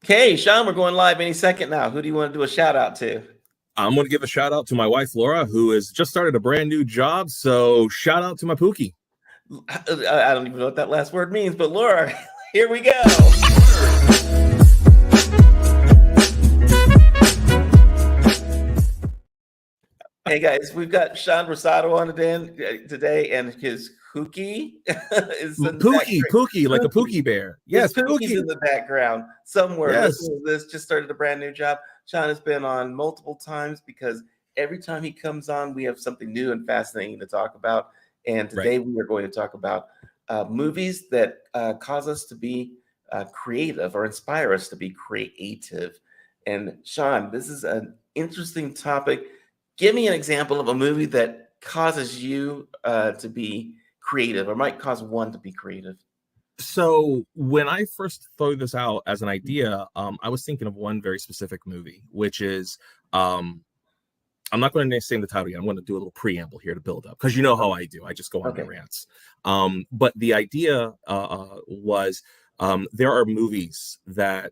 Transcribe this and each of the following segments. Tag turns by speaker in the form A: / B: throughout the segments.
A: Okay, Shaun, we're going live any second now. Who do you want to do a shout out to?
B: I'm going to give a shout out to my wife, Laura, who has just started a brand new job. So shout out to my Pookie.
A: I don't even know what that last word means, but Laura, here we go. Hey guys, we've got Shaun Rosado on today, and his Pookie is in
B: Pookie, like a Pookie bear. Yes,
A: Pookie's in the background somewhere.
B: Yes.
A: Listen to this, just started a brand new job. Shaun has been on multiple times because every time he comes on, we have something new and fascinating to talk about. And today we are going to talk about movies that cause us to be creative or inspire us to be creative. And Shaun, this is an interesting topic. Give me an example of a movie that causes you to be creative or might cause one to be creative.
B: So when I first threw this out as an idea, I was thinking of one very specific movie, which is, I'm not going to name the title yet. I'm going to do a little preamble here to build up because you know how I do. I just go on my rants. But the idea was there are movies that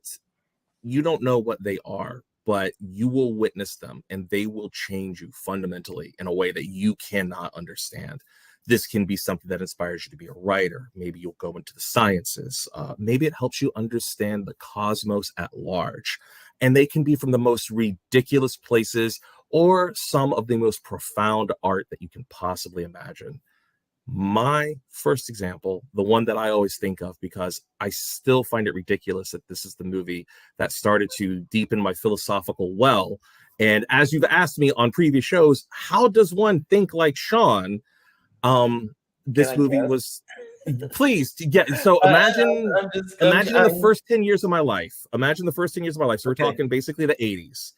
B: you don't know what they are, but you will witness them and they will change you fundamentally in a way that you cannot understand. This can be something that inspires you to be a writer. Maybe you'll go into the sciences. Maybe it helps you understand the cosmos at large. And they can be from the most ridiculous places or some of the most profound art that you can possibly imagine. My first example, the one that I always think of because I still find it ridiculous that this is the movie that started to deepen my philosophical well. And as you've asked me on previous shows, how does one think like Shaun? This movie was, please get, so imagine the first 10 years of my life. Imagine the first 10 years of my life. So we're talking basically the 80s.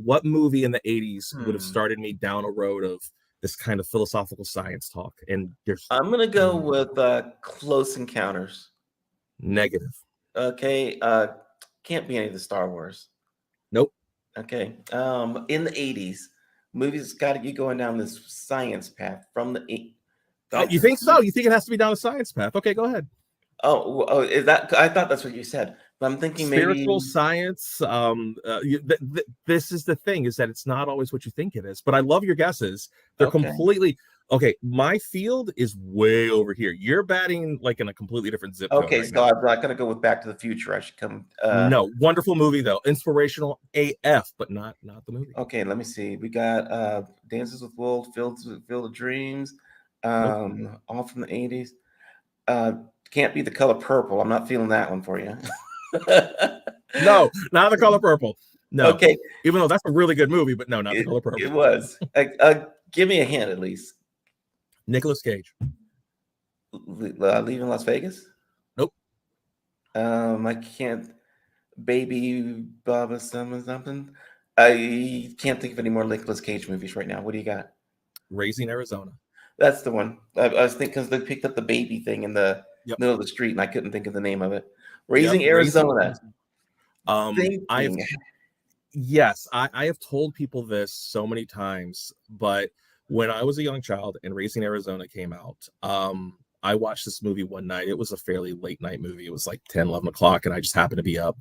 B: What movie in the 80s would have started me down a road of this kind of philosophical science talk? And
A: I'm gonna go with Close Encounters.
B: Negative.
A: Okay. Can't be any of the Star Wars.
B: Nope.
A: Okay. In the 80s, movies got you going down this science path from the
B: you think so? You think it has to be down a science path? Okay, go ahead.
A: Oh, is that? I thought that's what you said. But I'm thinking
B: spiritual
A: maybe
B: science. This is the thing, is that it's not always what you think it is. But I love your guesses. They're completely okay. My field is way over here. You're batting like in a completely different zip code.
A: Okay, so I'm not gonna go with Back to the Future. I should come.
B: No, wonderful movie though, inspirational AF, but not the movie.
A: Okay, let me see. We got Dances with Wolves, Field of Dreams, all from the 80s. Can't be The Color Purple. I'm not feeling that one for you.
B: No, not The Color Purple. No.
A: Okay.
B: Even though that's a really good movie, but no, not The Color Purple.
A: It was. Give me a hint at least.
B: Nicolas Cage.
A: Leaving Las Vegas?
B: Nope.
A: I can't. Baby Baba something. I can't think of any more Nicolas Cage movies right now. What do you got?
B: Raising Arizona.
A: That's the one. I was thinking because they picked up the baby thing in the middle of the street, and I couldn't think of the name of it. Raising Arizona.
B: I have told people this so many times, but when I was a young child and Raising Arizona came out, I watched this movie one night. It was a fairly late night movie. It was like 10, 11 o'clock, and I just happened to be up.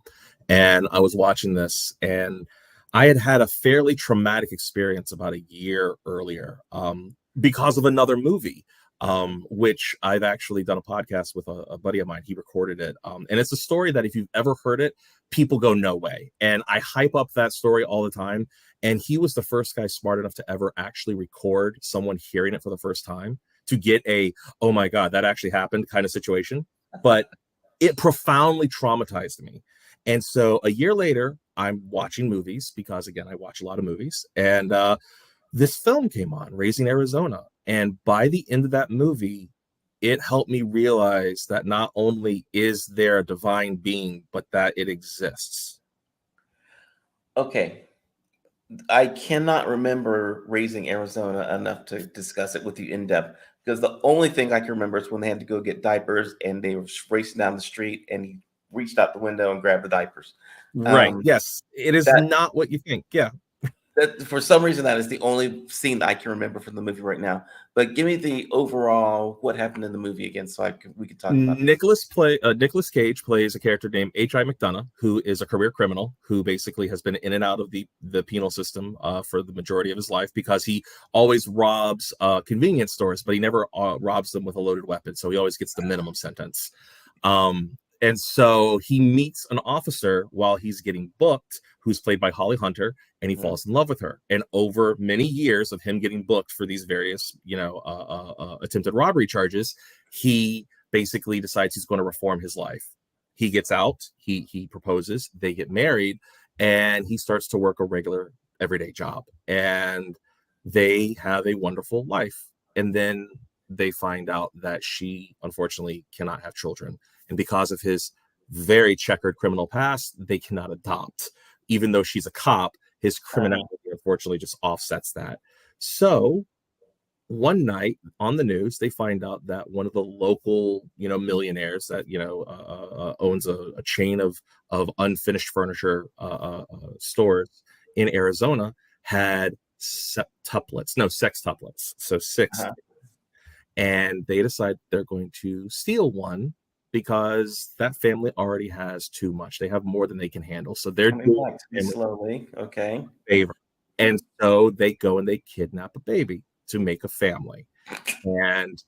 B: And I was watching this, and I had a fairly traumatic experience about a year earlier because of another movie, which I've actually done a podcast with a buddy of mine. He recorded it. And it's a story that if you've ever heard it, people go, no way. And I hype up that story all the time. And he was the first guy smart enough to ever actually record someone hearing it for the first time to get a, oh my God, that actually happened kind of situation. But it profoundly traumatized me. And so a year later, I'm watching movies because, again, I watch a lot of movies. And this film came on, Raising Arizona. And by the end of that movie, it helped me realize that not only is there a divine being, but that it exists.
A: Okay. I cannot remember Raising Arizona enough to discuss it with you in depth, because the only thing I can remember is when they had to go get diapers and they were racing down the street and he reached out the window and grabbed the diapers.
B: Right. Yes. It is not what you think. Yeah.
A: That for some reason that is the only scene that I can remember from the movie right now. But give me the overall what happened in the movie again, so we could talk about.
B: Nicholas Cage plays a character named H.I. McDonough, who is a career criminal who basically has been in and out of the penal system for the majority of his life because he always robs convenience stores, but he never robs them with a loaded weapon. So he always gets the minimum sentence. And so he meets an officer while he's getting booked, who's played by Holly Hunter, and he falls in love with her. And over many years of him getting booked for these various, attempted robbery charges, he basically decides he's going to reform his life. He gets out, he proposes, they get married, and he starts to work a regular everyday job. And they have a wonderful life. And then they find out that she unfortunately cannot have children. And because of his very checkered criminal past, they cannot adopt. Even though she's a cop, his criminality unfortunately just offsets that. So one night on the news, they find out that one of the local, millionaires that owns a chain of unfinished furniture stores in Arizona had sex tuplets, so six, and they decide they're going to steal one because that family already has too much. They have more than they can handle, so they're
A: Coming
B: doing
A: back to me slowly. Okay.
B: favor. And so they go and they kidnap a baby to make a family. And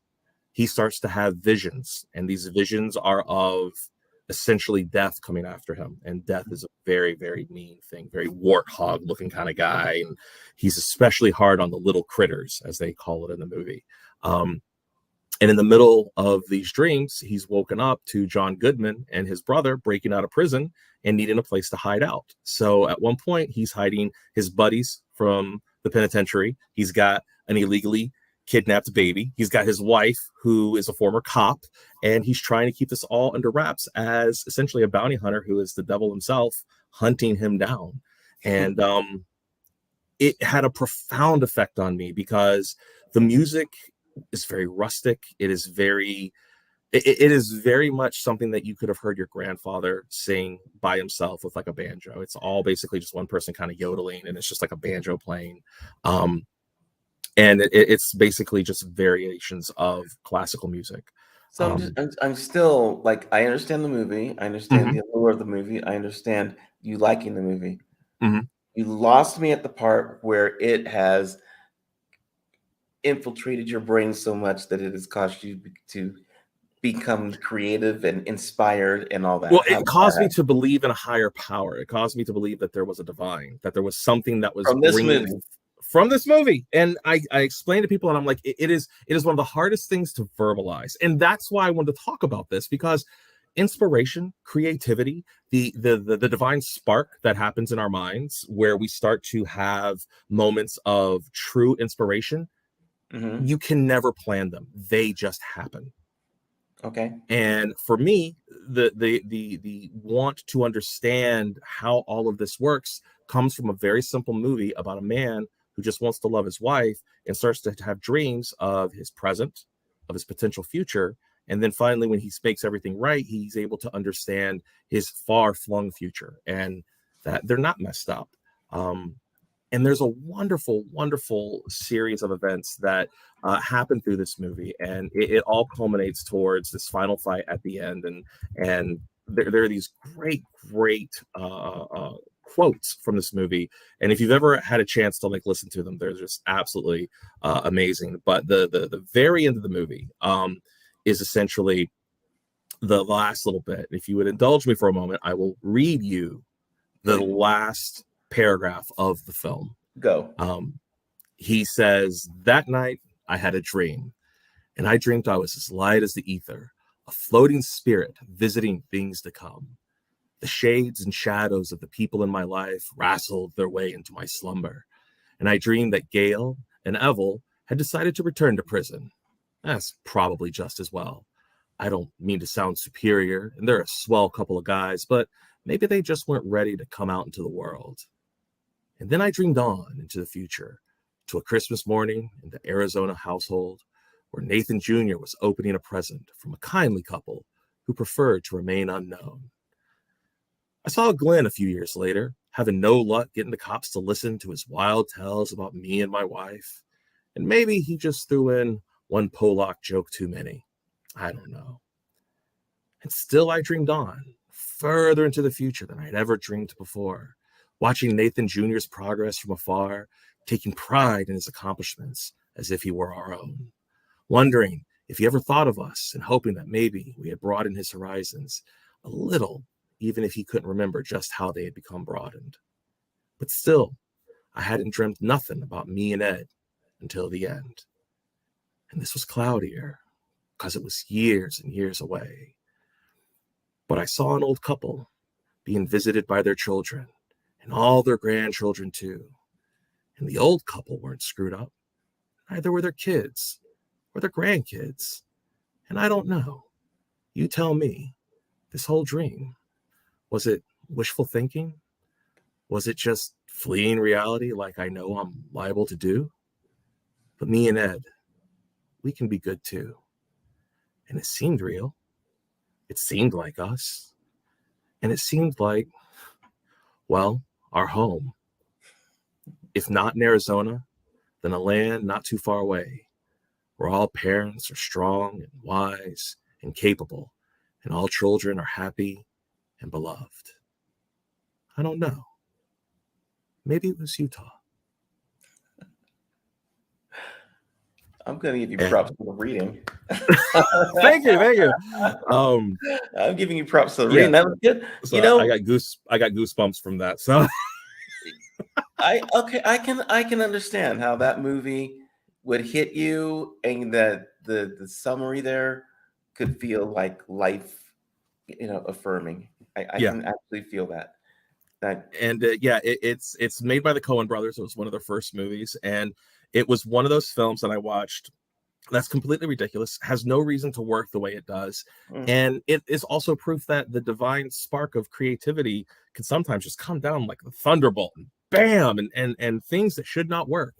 B: he starts to have visions, and these visions are of essentially death coming after him. And death is a very, very mean thing, very warthog looking kind of guy. And he's especially hard on the little critters, as they call it in the movie. And in the middle of these dreams, he's woken up to John Goodman and his brother breaking out of prison and needing a place to hide out. So at one point, he's hiding his buddies from the penitentiary. He's got an illegally kidnapped baby. He's got his wife, who is a former cop, and he's trying to keep this all under wraps as essentially a bounty hunter who is the devil himself hunting him down. And it had a profound effect on me because the music is very rustic. It is very much something that you could have heard your grandfather sing by himself with like a banjo. It's all basically just one person kind of yodeling, and it's just like a banjo playing. And it's basically just variations of classical music.
A: So I'm still like, I understand the movie. I understand the allure of the movie. I understand you liking the movie. You lost me at the part where it has infiltrated your brain so much that it has caused you to become creative and inspired and all that.
B: Well, it caused me to believe in a higher power. It caused me to believe that there was a divine, that there was something that was
A: from this movie.
B: From this movie. And I explained to people, and I'm like, it is one of the hardest things to verbalize. And that's why I wanted to talk about this, because inspiration, creativity, the divine spark that happens in our minds where we start to have moments of true inspiration, you can never plan them. They just happen.
A: Okay.
B: And for me, the want to understand how all of this works comes from a very simple movie about a man who just wants to love his wife and starts to have dreams of his present, of his potential future. And then finally, when he makes everything right, he's able to understand his far-flung future and that they're not messed up. And there's a wonderful, wonderful series of events that happen through this movie, and it all culminates towards this final fight at the end. And there are these great quotes from this movie, and if you've ever had a chance to like listen to them, they're just absolutely amazing. But the very end of the movie is essentially the last little bit. If you would indulge me for a moment, I will read you the last paragraph of the film.
A: Go.
B: He says, "That night I had a dream, and I dreamed I was as light as the ether, a floating spirit visiting things to come. The shades and shadows of the people in my life wrestled their way into my slumber, and I dreamed that Gail and Evel had decided to return to prison. That's probably just as well. I don't mean to sound superior, and they're a swell couple of guys, but maybe they just weren't ready to come out into the world. And then I dreamed on into the future, to a Christmas morning in the Arizona household, where Nathan Jr. was opening a present from a kindly couple who preferred to remain unknown. I saw Glenn a few years later, having no luck getting the cops to listen to his wild tales about me and my wife. And maybe he just threw in one Polak joke too many. I don't know. And still I dreamed on, further into the future than I'd ever dreamed before, watching Nathan Jr.'s progress from afar, taking pride in his accomplishments as if he were our own, wondering if he ever thought of us and hoping that maybe we had broadened his horizons a little, even if he couldn't remember just how they had become broadened. But still, I hadn't dreamt nothing about me and Ed until the end. And this was cloudier because it was years and years away. But I saw an old couple being visited by their children and all their grandchildren too. And the old couple weren't screwed up. Neither were their kids or their grandkids. And I don't know. You tell me, this whole dream, was it wishful thinking? Was it just fleeing reality like I know I'm liable to do? But me and Ed, we can be good too. And it seemed real. It seemed like us. And it seemed like, well, our home. If not in Arizona, then a land not too far away, where all parents are strong and wise and capable, and all children are happy and beloved. I don't know. Maybe it was Utah.
A: I'm going to give you props for the reading.
B: Thank you.
A: I'm giving you props for the reading. That was good.
B: So I got goosebumps from that. So
A: I can understand how that movie would hit you, and that the summary there could feel like life, affirming. I can actually feel that.
B: It's made by the Coen brothers. It was one of their first movies, and it was one of those films that I watched that's completely ridiculous, has no reason to work the way it does. And it is also proof that the divine spark of creativity can sometimes just come down like a thunderbolt and bam, and things that should not work.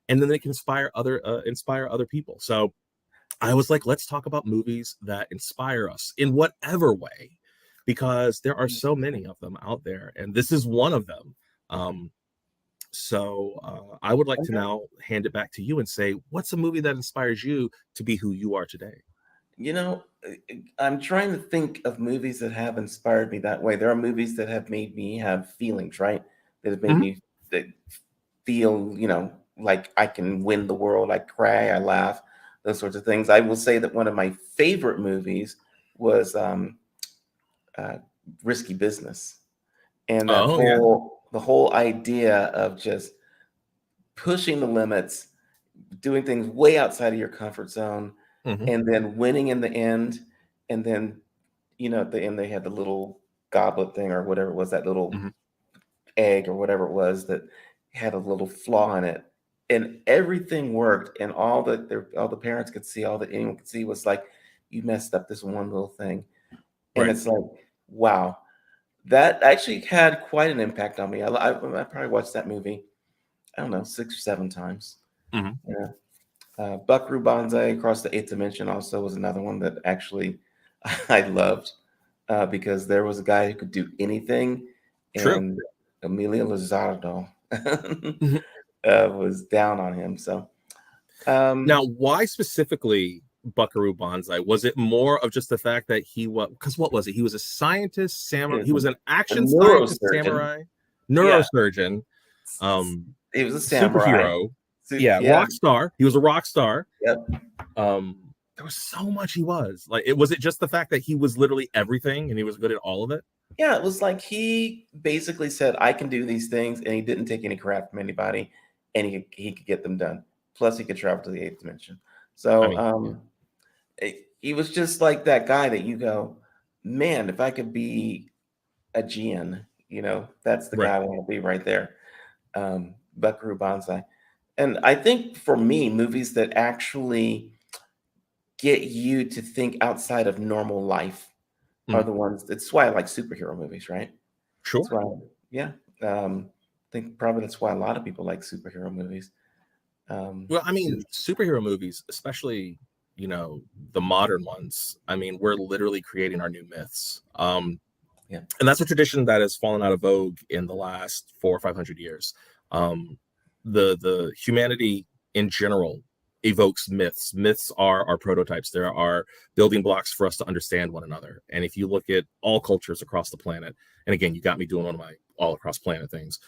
B: And then they can inspire other people. So I was like, let's talk about movies that inspire us in whatever way, because there are so many of them out there, and this is one of them. So I would like to now hand it back to you and say, what's a movie that inspires you to be who you are today?
A: I'm trying to think of movies that have inspired me that way. There are movies that have made me have feelings, right? That have made me feel, like I can win the world. I cry, I laugh, those sorts of things. I will say that one of my favorite movies was Risky Business. And the whole idea of just pushing the limits, doing things way outside of your comfort zone, and then winning in the end. And then, at the end, they had the little goblet thing or whatever it was, that little egg or whatever it was that had a little flaw in it. And everything worked. And all the parents could see, all that anyone could see was like, you messed up this one little thing. And it's like, wow. That actually had quite an impact on me. I probably watched that movie, I don't know, 6 or 7 times. Buckaroo Banzai Across the Eighth Dimension also was another one that actually I loved, because there was a guy who could do anything, and Emilio Lizardo was down on him. So
B: now, why specifically Buckaroo Banzai? Was it more of just the fact that because what was it? He was a scientist, samurai. He was an action scientist, samurai, neurosurgeon.
A: He was a samurai.
B: Superhero. Rock star. He was a rock star.
A: Yep.
B: There was so much he was. Like, was it just the fact that he was literally everything and he was good at all of it?
A: Yeah, it was like he basically said, I can do these things, and he didn't take any crap from anybody, and he could get them done. Plus, he could travel to the 8th dimension. So he was just like that guy that you go, man, if I could be a Gian, that's the guy I want to be right there. Buckaroo Banzai. And I think for me, movies that actually get you to think outside of normal life are the ones. That's why I like superhero movies, right?
B: Sure.
A: That's why, I think probably that's why a lot of people like superhero movies.
B: Well, I mean, superhero movies, especially, the modern ones, I mean, we're literally creating our new myths.
A: Yeah.
B: And that's a tradition that has fallen out of vogue in the last 400 or 500 years. Um, the humanity in general evokes myths. Myths are our prototypes. There are building blocks for us to understand one another. And if you look at all cultures across the planet, and again, you got me doing one of my all across planet things,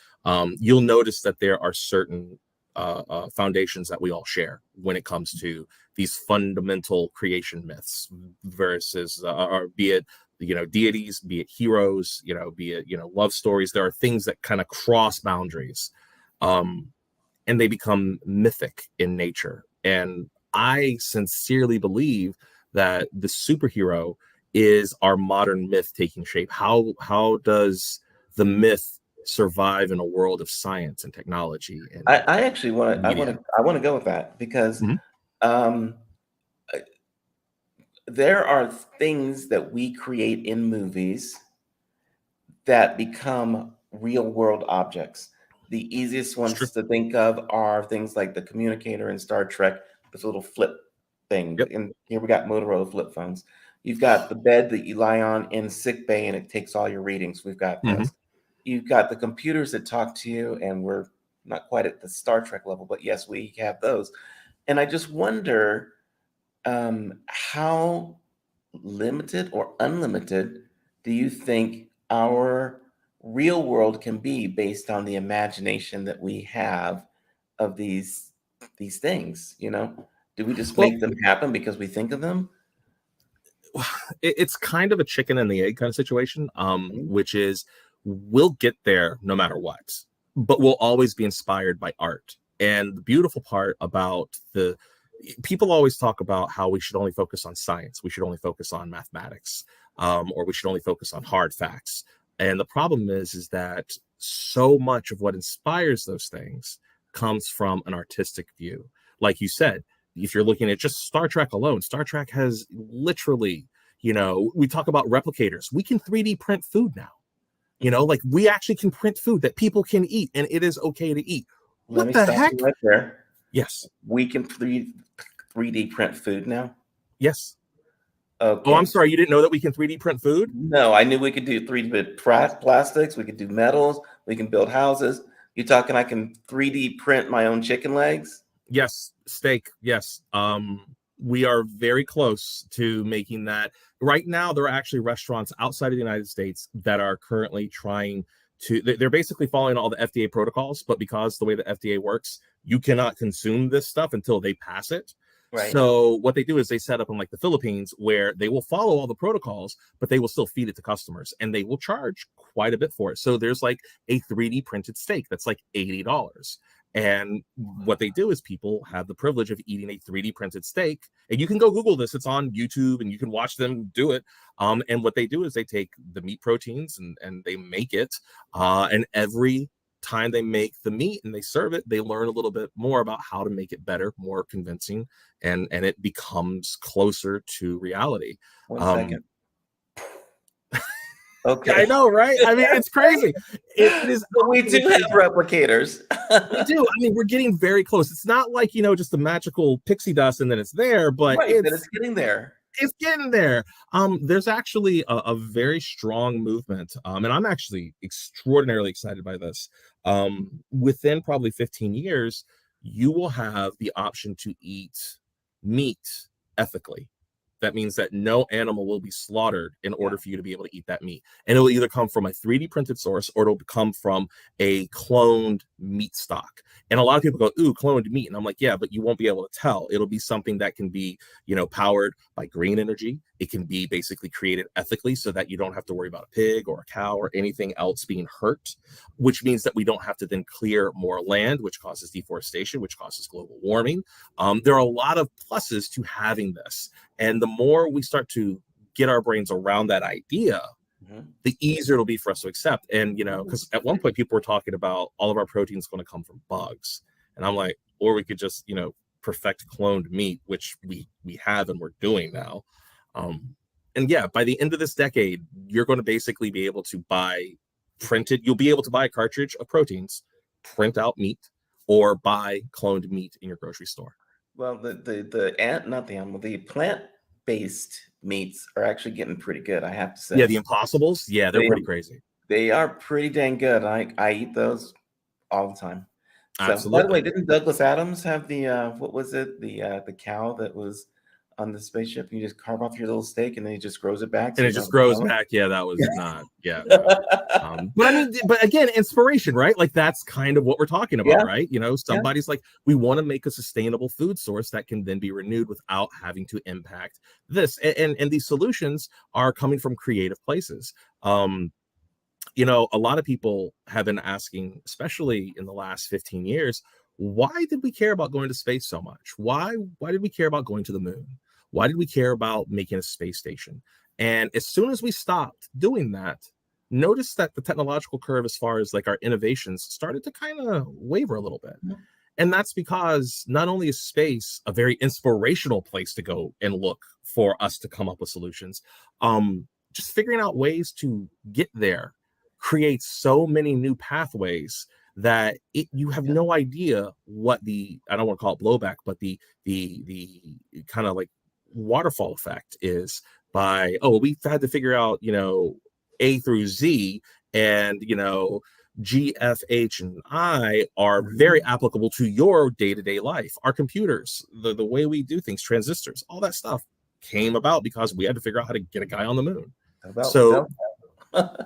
B: you'll notice that there are certain foundations that we all share when it comes to these fundamental creation myths versus, or be it deities, be it heroes, be it love stories. There are things that kind of cross boundaries, um and they become mythic in nature. And I sincerely believe that the superhero is our modern myth taking shape. How does the myth survive in a world of science and technology and
A: I actually want to
B: media?
A: I want to go with that because
B: Mhm.
A: um, there are things that we create in movies that become real world objects. The easiest
B: It's true.
A: ones to think of are things like the communicator in Star Trek, this little flip thing.
B: Yep.
A: And here we got Motorola flip phones. You've got the bed that you lie on in sick bay and it takes all your readings. We've got
B: Hmm.
A: those. You've got the computers that talk to you, and we're not quite at the Star Trek level, but yes, we have those. And I just wonder how limited or unlimited do you think our real world can be based on the imagination that we have of these things? Do we just
B: Well,
A: make them happen because we think of them?
B: it's kind of a chicken and the egg kind of situation,
A: Mhm.
B: which is we'll get there no matter what, but we'll always be inspired by art. And the beautiful part about the people always talk about how we should only focus on science, we should only focus on mathematics, or we should only focus on hard facts. And the problem is that so much of what inspires those things comes from an artistic view. Like you said, if you're looking at just Star Trek alone, Star Trek has literally, we talk about replicators. We can 3D print food now. Like we actually can print food that people can eat and it is okay to eat.
A: Let
B: What
A: me
B: the
A: stop you
B: heck?
A: right there.
B: Yes.
A: We can 3D print food now.
B: Yes. Oh, I'm
A: Okay.
B: sorry. You didn't know that we can 3D print food?
A: No, I knew we could do 3D plastics. We could do metals. We can build houses. You talking? I can 3D print my own chicken legs?
B: Yes, steak. Yes. We are very close to making that. Right now, there are actually restaurants outside of the United States that are currently trying to, they're basically following all the FDA protocols, but because the way the FDA works, you cannot consume this stuff until they pass it.
A: Right.
B: So what they do is they set up in like the Philippines where they will follow all the protocols, but they will still feed it to customers and they will charge quite a bit for it. So there's like a 3D printed steak that's like $80. And what they do is people have the privilege of eating a 3D printed steak. And you can go Google this, it's on YouTube and you can watch them do it. And what they do is they take the meat proteins and they make it. And every time they make the meat and they serve it, they learn a little bit more about how to make it better, more convincing, and it becomes closer to reality.
A: One second.
B: Um, yeah, I
A: Okay.
B: know, right? I mean, it's crazy. It is
A: But we do
B: absolutely
A: have
B: crazy.
A: replicators.
B: We do. I mean, we're getting very close. It's not like, just the magical pixie dust and then it's there, but
A: Right, that it's getting there.
B: it's getting there. There's actually a very strong movement, and I'm actually extraordinarily excited by this. Within probably 15 years, you will have the option to eat meat ethically. That means that no animal will be slaughtered in
A: Yeah.
B: order for you to be able to eat that meat. And it'll either come from a 3D printed source or it'll come from a cloned meat stock. And a lot of people go, ooh, cloned meat. And I'm like, yeah, but you won't be able to tell. It'll be something that can be, powered by green energy. It can be basically created ethically so that you don't have to worry about a pig or a cow or anything else being hurt, which means that we don't have to then clear more land, which causes deforestation, which causes global warming. There are a lot of pluses to having this. And the more we start to get our brains around that idea,
A: Mhm.
B: the easier it'll be for us to accept. And,
A: Mhm.
B: because at one point people were talking about all of our proteins going to come from bugs. And I'm like, or we could just, perfect cloned meat, which we have and we're doing now. Um, and yeah, by the end of this decade, you're going to basically be able to buy you'll be able to buy a cartridge of proteins, print out meat, or buy cloned meat in your grocery store.
A: Well, the ant, not the animal, the plant. based meats are actually getting pretty good, I have to
B: Yeah,
A: say.
B: the Impossibles. Yeah, they're
A: They
B: pretty crazy.
A: they are pretty dang good. I eat those all the time. So, by the way,
B: Absolutely.
A: didn't Douglas Adams have the what was it? The cow that was on the spaceship? You just carve off your little steak and then he just grows it back so
B: And it
A: you don't
B: just
A: have to
B: grows
A: smell it.
B: back. Yeah, that was not. Yeah, no. But I mean, but again, inspiration, right? Like that's kind of what we're talking about,
A: Yeah,
B: right? You know,
A: yeah,
B: somebody's like, we want to make a sustainable food source that can then be renewed without having to impact this. And these solutions are coming from creative places. You know, a lot of people have been asking, especially in the last 15 years, why did we care about going to space so much? Why did we care about going to the moon? Why did we care about making a space station? And as soon as we stopped doing that, notice that the technological curve as far as like our innovations started to kind of waver a little bit.
A: mhm,
B: And that's because not only is space a very inspirational place to go and look for us to come up with solutions, just figuring out ways to get there creates so many new pathways that you have
A: yeah.
B: no idea what the, I don't want to call it blowback, but the kind of like waterfall effect is by, oh, we've had to figure out, you know, A through Z, and you know, G, F, H, and I are very
A: Mhm.
B: applicable to your day-to-day life. Our computers, the way we do things, transistors, all that stuff came about because we had to figure out how to get a guy on the moon.
A: How about
B: So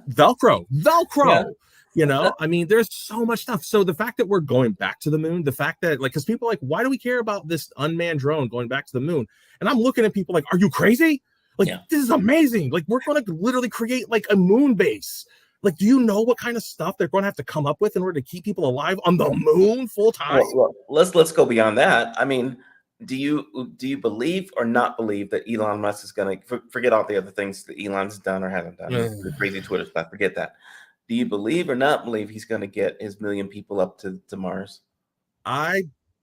A: Velcro? Yeah,
B: Velcro, you know, I mean, there's so much stuff. So the fact that we're going back to the moon, the fact that like, because people are like, why do we care about this unmanned drone going back to the moon? And I'm looking at people like, are you crazy? Like,
A: yeah.
B: this is amazing. Like, we're going to literally create like a moon base. Like, do you know what kind of stuff they're going to have to come up with in order to keep people alive on the moon full time?
A: Well, let's go beyond that. I mean, do you believe or not believe that Elon Musk is going to forget all the other things that Elon's done or hasn't done, the crazy Twitter stuff? Forget that. Do you believe or not believe he's going to get his million people up to Mars?
B: I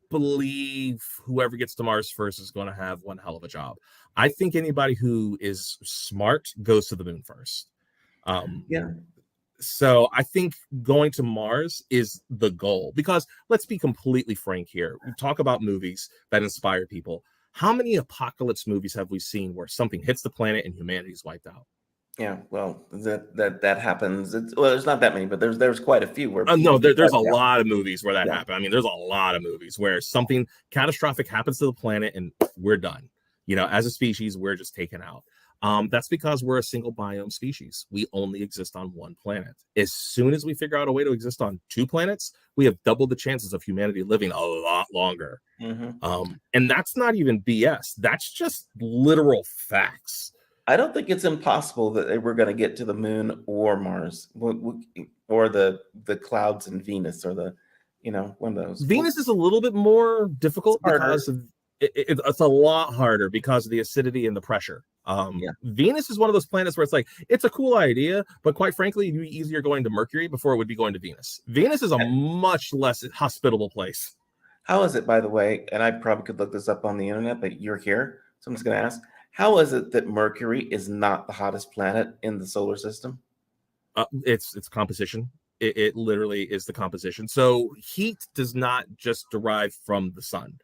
B: believe whoever gets to Mars first is going to have one hell of a job. I think anybody who is smart goes to the moon first. Um,
A: Yeah,
B: so I think going to Mars is the goal, because let's be completely frank here. We talk about movies that inspire people. How many apocalypse movies have we seen where something hits the planet and humanity's wiped out?
A: yeah. Well, that happens. Well, there's not that many, but there's quite a few where
B: No,
A: people get
B: there's a
A: wiped out.
B: lot of movies where that
A: Yeah.
B: happened. I mean, there's a lot of movies where something catastrophic happens to the planet and we're done. You know, as a species, we're just taken out. That's because we're a single biome species. We only exist on one planet. As soon as we figure out a way to exist on two planets, we have doubled the chances of humanity living a lot longer.
A: Hmm.
B: And that's not even BS. That's just literal facts.
A: I don't think it's impossible that we're going to get to the moon or Mars, or the clouds in Venus, or one of those. Well,
B: Venus is a little bit more
A: it's
B: difficult because
A: harder.
B: of it's a lot harder because of the acidity and the pressure.
A: Yeah.
B: Venus is one of those planets where it's like it's a cool idea, but quite frankly, it'd be easier going to Mercury before it would be going to Venus. Venus is a much less hospitable place.
A: How is it, by the way? And I probably could look this up on the internet, but you're here, so I'm just going to ask: how is it that Mercury is not the hottest planet in the solar system?
B: It's composition. It literally is the composition. So heat does not just derive from the sun.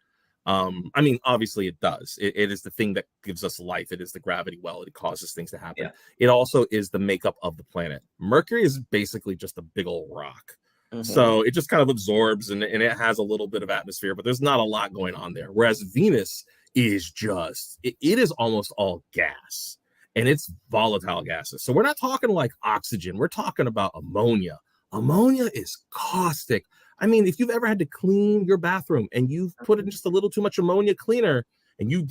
B: I mean, obviously it does. It is the thing that gives us life. It is the gravity well. It causes things to happen.
A: Yeah.
B: It also is the makeup of the planet. Mercury is basically just a big old rock.
A: Hmm.
B: So it just kind of absorbs and it has a little bit of atmosphere, but there's not a lot going on there. Whereas Venus is just, it is almost all gas, and it's volatile gases. So we're not talking like oxygen. We're talking about ammonia. Ammonia is caustic. I mean, if you've ever had to clean your bathroom and you've put in just a little too much ammonia cleaner and you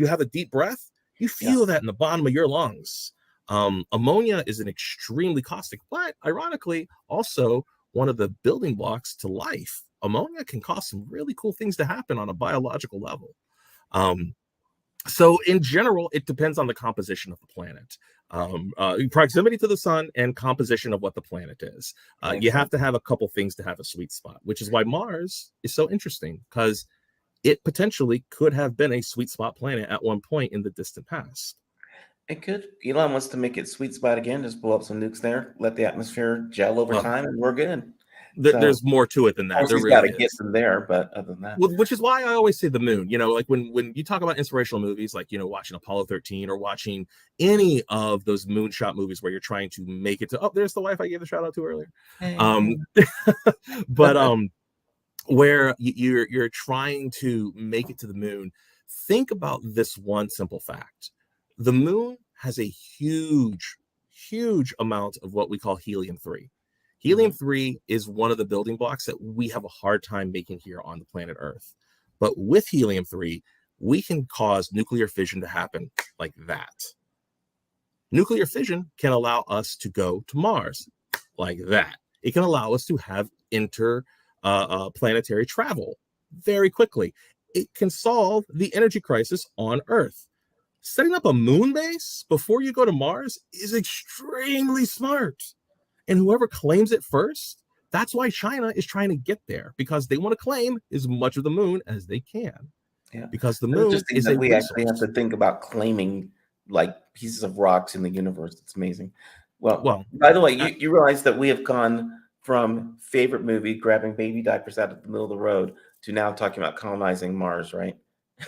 B: have a deep breath, you
A: Yeah.
B: feel that in the bottom of your lungs. Ammonia is an extremely caustic, but ironically, also one of the building blocks to life. Ammonia can cause some really cool things to happen on a biological level. Um, so in general, it depends on the composition of the planet, proximity to the sun, and composition of what the planet is. You
A: Makes
B: have
A: sense.
B: to have a couple things to have a sweet spot, which is why Mars is so interesting, because it potentially could have been a sweet spot planet at one point in the distant past.
A: It could. Elon wants to make it sweet spot again. Just blow up some nukes there, let the atmosphere gel over
B: Uh,
A: time, and we're good. So
B: there's more to it than
A: of
B: that.
A: course
B: There
A: he's got
B: really
A: to get
B: is.
A: them there, but other than that,
B: Well, which is why I always say the moon. You know, like when you talk about inspirational movies, like watching Apollo 13 or watching any of those moonshot movies where you're trying to make it to. Oh, there's the wife I gave the shout out to earlier.
A: hey.
B: But where you're trying to make it to the moon, think about this one simple fact: the moon has a huge amount of what we call helium-3.
A: Mhm.
B: Helium-3 is one of the building blocks that we have a hard time making here on the planet Earth. But with helium-3, we can cause nuclear fission to happen like that. Nuclear fission can allow us to go to Mars like that. It can allow us to have interplanetary travel very quickly. It can solve the energy crisis on Earth. Setting up a moon base before you go to Mars is extremely smart. And whoever claims it first, that's why China is trying to get there, because they want to claim as much of the moon as they can,
A: Yeah.
B: because the
A: It's
B: moon
A: interesting
B: is
A: that
B: a
A: we actually have
B: resource.
A: to think about claiming like pieces of rocks in the universe. It's amazing. Well,
B: Well,
A: by the way,
B: I,
A: you realize that we have gone from favorite movie, grabbing baby diapers out of the middle of the road, to now talking about colonizing Mars, right?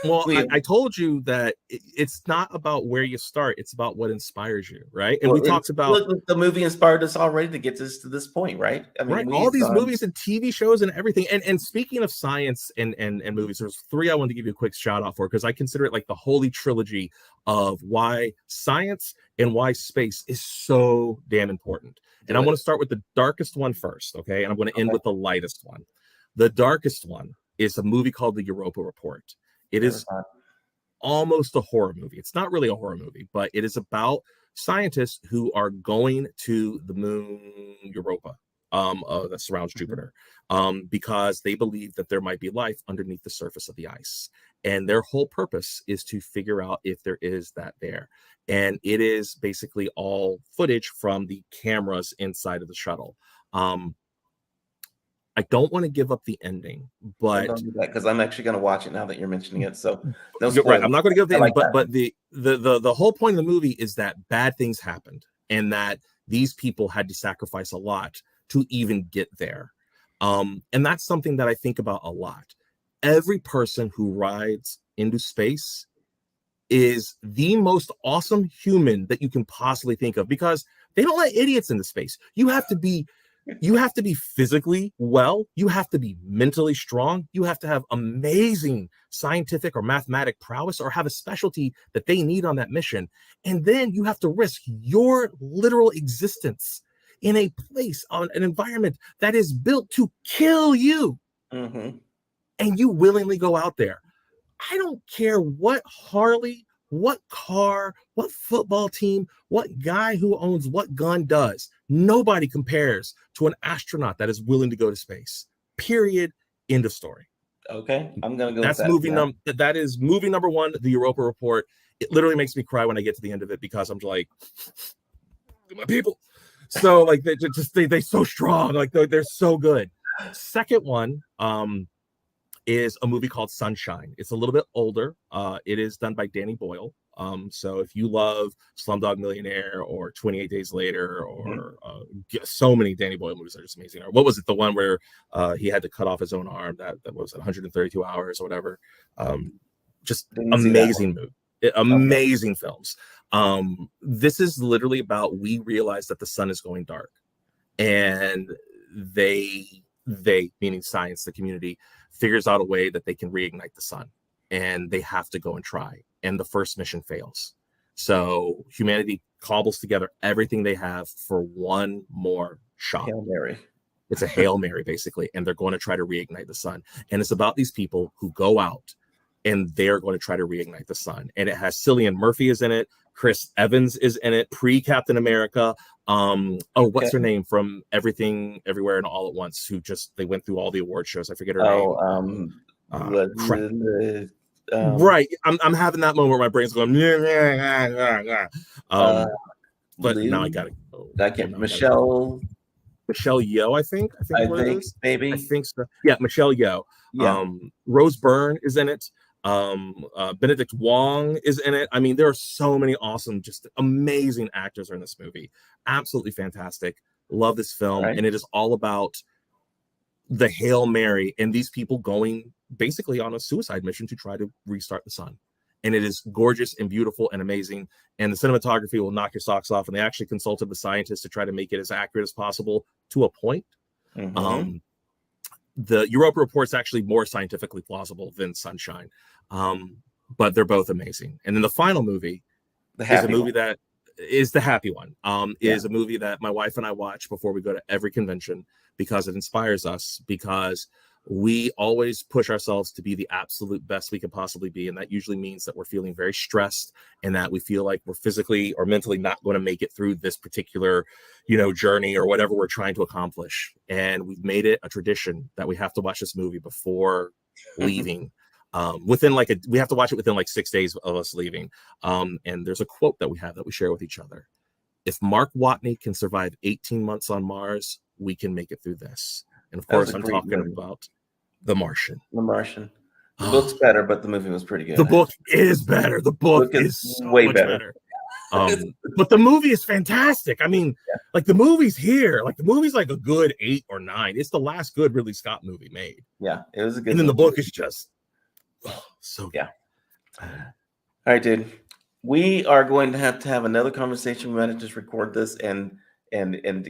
B: Well,
A: We
B: I told you that it's not about where you start; it's about what inspires you, right? And we
A: well,
B: talked about
A: look, the movie inspired us already to get us to this point, right? I mean,
B: right
A: we
B: all
A: have
B: these
A: gone.
B: movies and TV shows and everything. And speaking of science and movies, there's three I wanted to give you a quick shout out for, because I consider it like the holy trilogy of why science and why space is so damn important. And I
A: Do
B: want
A: it.
B: to start with the darkest one first, okay? And I'm going to end
A: Okay,
B: with the lightest one. The darkest one is a movie called The Europa Report. It
A: never
B: is
A: thought.
B: almost a horror movie. It's not really a horror movie, but it is about scientists who are going to the moon Europa, that surrounds
A: Mhm.
B: Jupiter, because they believe that there might be life underneath the surface of the ice. And their whole purpose is to figure out if there is that there. And it is basically all footage from the cameras inside of the shuttle. Um, I don't want to give up the ending, but
A: Don't do that because I'm actually going to watch it now that you're mentioning it. So no
B: you're right.
A: spoilers.
B: I'm not going to give the
A: I
B: ending,
A: like
B: but
A: that.
B: the whole point of the movie is that bad things happened, and that these people had to sacrifice a lot to even get there. And that's something that I think about a lot. Every person who rides into space is the most awesome human that you can possibly think of, because they don't let idiots into space. You have to be physically well. You have to be mentally strong. You have to have amazing scientific or mathematic prowess, or have a specialty that they need on that mission. And then you have to risk your literal existence in a place, on an environment that is built to kill you.
A: Hmm.
B: And you willingly go out there. I don't care what Harley, what car, what football team, what guy who owns what gun does. Nobody compares to an astronaut that is willing to go to space. Period. End of story.
A: Okay, I'm going to go with
B: That's
A: that. Yeah.
B: that is movie number one, the Europa Report. It literally makes me cry when I get to the end of it, because I'm like, my people. So like they so strong, like they're so good. Second one, is a movie called Sunshine. It's a little bit older. It is done by Danny Boyle. So if you love Slumdog Millionaire or 28 Days Later,
A: Mhm.
B: or so many Danny Boyle movies are just amazing. Or what was it? The one where he had to cut off his own arm, that was 132 hours or whatever. Just
A: Didn't see that one.
B: amazing movie.
A: Okay.
B: Amazing films. This is literally about, we realize that the sun is going dark, and they meaning science, the community, figures out a way that they can reignite the sun, and they have to go and try, and the first mission fails. So humanity cobbles together everything they have for one more shot.
A: Hail Mary.
B: It's a Hail Mary, basically, and they're going to try to reignite the sun. And it's about these people who go out and they're going to try to reignite the sun. And it has Cillian Murphy is in it, Chris Evans is in it, pre-Captain America. What's her
A: Okay.
B: name from Everything Everywhere and All at Once, who just, they went through all the award shows. I forget her
A: Oh,
B: name. Crap.
A: um,
B: Right. I'm having that moment where my brain's going, yeah, yeah, yeah, yeah.
A: uh,
B: But now I
A: Lou.
B: gotta go.
A: I
B: Well,
A: can't.
B: now I gotta go.
A: Michelle.
B: Michelle Yeoh, I think is
A: I
B: what it
A: think
B: is. I
A: maybe.
B: think so. Yeah, Michelle Yeoh.
A: Yeah.
B: Rose Byrne is in it. Benedict Wong is in it. I mean, there are so many awesome, just amazing actors are in this movie. Absolutely fantastic. Love this
A: All
B: film,
A: right.
B: and it is all about the Hail Mary, and these people going basically on a suicide mission to try to restart the sun. And it is gorgeous and beautiful and amazing. And the cinematography will knock your socks off. And they actually consulted the scientists to try to make it as accurate as possible to a point. The Europa Report's actually more scientifically plausible than Sunshine. But they're both amazing. And then the final movie is a movie that is the happy one. Is a movie that my wife and I watch before we go to every convention because it inspires us, because we always push ourselves to be the absolute best we can possibly be. And that usually means that we're feeling very stressed and that we feel like we're physically or mentally not going to make it through this particular, journey or whatever we're trying to accomplish. And we've made it a tradition that we have to watch this movie before leaving. We have to watch it within like 6 days of us leaving. And there's a quote that we have that we share with each other. If Mark Watney can survive 18 months on Mars, we can make it through this. And of course, I'm talking about The Martian.
A: The Martian. The book's better, but the movie was pretty good.
B: The book is better. The book is so way better. But the movie is fantastic. I mean, like the movie's here. Like the movie's like a good 8 or 9. It's the last good Ridley Scott movie made.
A: Yeah, it was a good.
B: And then the book is just so
A: good. All right, dude. We are going to have another conversation. We might have to just record this and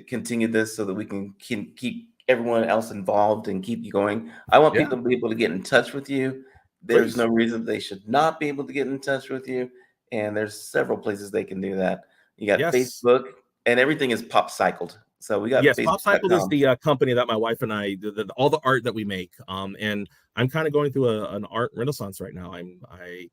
A: continue this so that we can keep everyone else involved and keep you going. I want people to be able to get in touch with you. There's no reason they should not be able to get in touch with you. And there's several places they can do that. You got Facebook, and everything is pop cycled. So we got
B: Pop Cycled is the company that my wife and I all the art that we make. And I'm kind of going through an art renaissance right now. I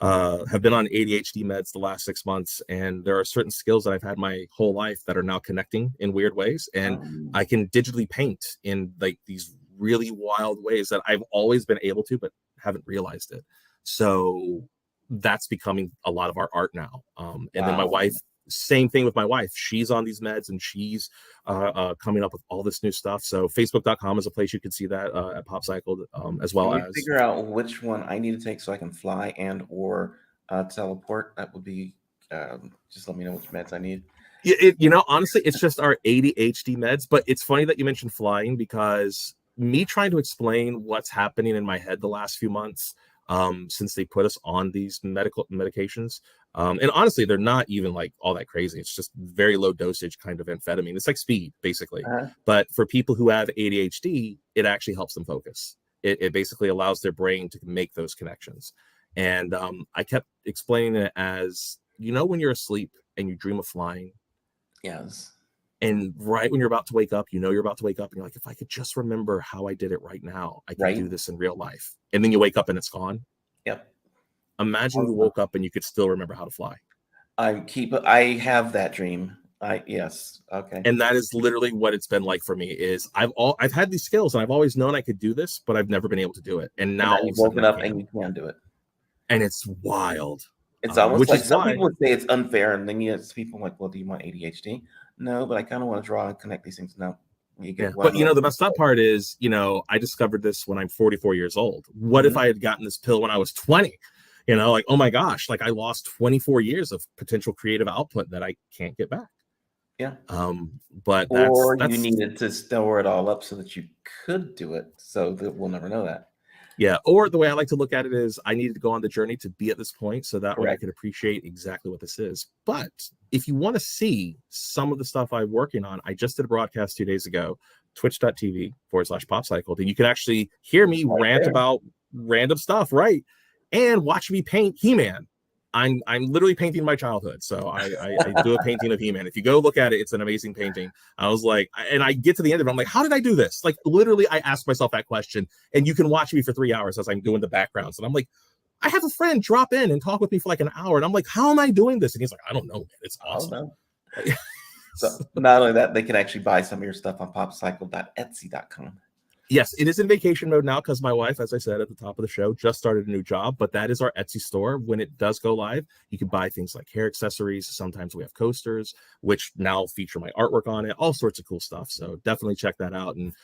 B: have been on ADHD meds the last 6 months, and there are certain skills that I've had my whole life that are now connecting in weird ways. And I can digitally paint in like these really wild ways that I've always been able to, but haven't realized it. So that's becoming a lot of our art now. And then my wife, same thing with my wife. She's on these meds and she's coming up with all this new stuff. So facebook.com is a place you can see that at Pop Cycled, as well as
A: figure out which one I need to take so I can fly and or teleport. That would be just let me know which meds I need.
B: Honestly, it's just our ADHD meds. But it's funny that you mentioned flying, because me trying to explain what's happening in my head the last few months, since they put us on these medications. And honestly, they're not even like all that crazy. It's just very low dosage kind of amphetamine. It's like speed, basically. But for people who have ADHD, it actually helps them focus. It basically allows their brain to make those connections. And I kept explaining it as, when you're asleep and you dream of flying.
A: Yes.
B: And right when you're about to wake up, you're about to wake up and you're like, if I could just remember how I did it right now, I could do this in real life. And then you wake up and it's gone.
A: Yep.
B: Imagine you woke up and you could still remember how to fly.
A: I have that dream. Yes. Okay.
B: And that is literally what it's been like for me. Is I've had these skills and I've always known I could do this, but I've never been able to do it. And now
A: you've woken up and you can do it.
B: And it's wild.
A: It's almost like some people would say it's unfair, and then you have people like, well, do you want ADHD? No, but I kind of want to draw and connect these things. No.
B: But the messed up part is, I discovered this when I'm 44 years old. What if I had gotten this pill when I was 20? Like, oh my gosh, like I lost 24 years of potential creative output that I can't get back.
A: Yeah.
B: But
A: you needed to store it all up so that you could do it. So that we'll never know that.
B: Yeah. Or the way I like to look at it is I needed to go on the journey to be at this point so that way I could appreciate exactly what this is. But if you want to see some of the stuff I'm working on, I just did a broadcast 2 days ago, twitch.tv/popcycled. And you can actually hear me rant about random stuff, right? And watch me paint He-Man. I'm literally painting my childhood. So I do a painting of He-Man. If you go look at it, it's an amazing painting. I was like, and I get to the end of it, I'm like, how did I do this? Like literally I asked myself that question, and you can watch me for 3 hours as I'm doing the backgrounds. And I'm like, I have a friend drop in and talk with me for like an hour. And I'm like, how am I doing this? And he's like, I don't know, man. It's awesome.
A: So not only that, they can actually buy some of your stuff on popcycle.etsy.com.
B: Yes, it is in vacation mode now because my wife, as I said at the top of the show, just started a new job. But that is our Etsy store. When it does go live, you can buy things like hair accessories. Sometimes we have coasters, which now feature my artwork on it. All sorts of cool stuff. So definitely check that out and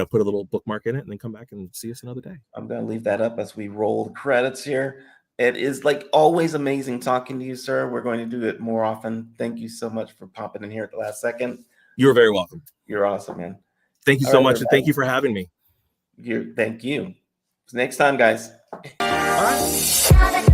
B: put a little bookmark in it and then come back and see us another day.
A: I'm going to leave that up as we roll the credits here. It is like always amazing talking to you, sir. We're going to do it more often. Thank you so much for popping in here at the last second.
B: You're very welcome.
A: You're awesome, man.
B: Thank you so much. And thank you for having me.
A: Thank you. Next time, guys.
B: All right.